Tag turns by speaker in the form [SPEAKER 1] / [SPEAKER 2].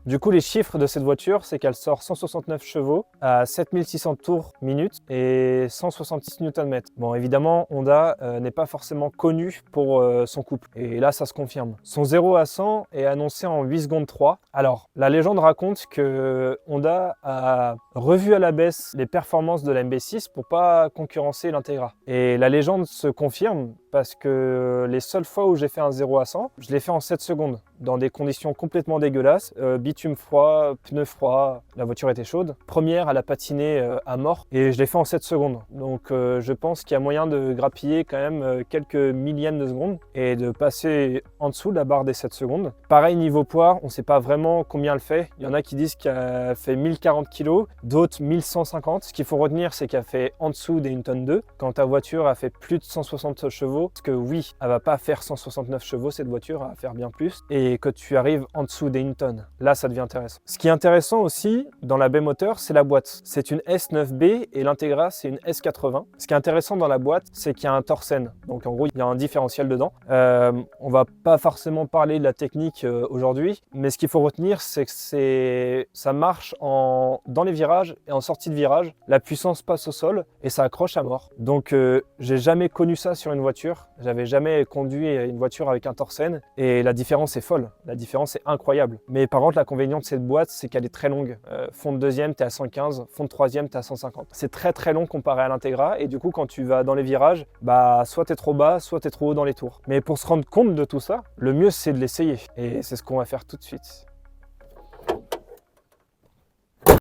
[SPEAKER 1] Du coup, les chiffres de cette voiture, c'est qu'elle sort 169 chevaux à 7600 tours minute et 166 Nm. Bon, évidemment, Honda n'est pas forcément connu pour son couple. Et là, ça se confirme. Son 0 à 100 est annoncé en 8 secondes 3. Alors, la légende raconte que Honda a revu à la baisse les performances de la MB6 pour pas concurrencer l'Integra. Et la légende se confirme parce que les seules fois où j'ai fait un 0 à 100, je l'ai fait en 7 secondes, dans des conditions complètement dégueulasses, bitume froid, pneus froids, la voiture était chaude. Première, elle a patiné à mort et je l'ai fait en 7 secondes. Donc je pense qu'il y a moyen de grappiller quand même quelques millièmes de secondes et de passer en dessous de la barre des 7 secondes. Pareil, niveau poids, on ne sait pas vraiment combien elle fait. Il y en a qui disent qu'elle fait 1040 kg, d'autres 1150. Ce qu'il faut retenir, c'est qu'elle fait en dessous des 1 tonne 2. Quand ta voiture a fait plus de 160 chevaux, parce que oui, elle va pas faire 169 chevaux cette voiture, elle va faire bien plus, et que tu arrives en dessous des 1 tonne. Là, ça devient intéressant. Ce qui est intéressant aussi dans la B-Moteur, c'est la boîte. C'est une S9B et l'Integra, c'est une S80. Ce qui est intéressant dans la boîte, c'est qu'il y a un Torsen. Donc en gros, il y a un différentiel dedans. On va pas forcément parler de la technique aujourd'hui, mais ce qu'il faut retenir, c'est que ça marche dans les virages et en sortie de virage. La puissance passe au sol et ça accroche à mort. Donc j'ai jamais connu ça sur une voiture. J'avais jamais conduit une voiture avec un Torsen et la différence est folle. La différence est incroyable. Mais par contre, l'inconvénient de cette boîte, c'est qu'elle est très longue. Fond de deuxième, tu es à 115, fond de troisième, tu es à 150. C'est très très long comparé à l'Integra et du coup, quand tu vas dans les virages, bah soit tu es trop bas, soit tu es trop haut dans les tours. Mais pour se rendre compte de tout ça, le mieux c'est de l'essayer et c'est ce qu'on va faire tout de suite.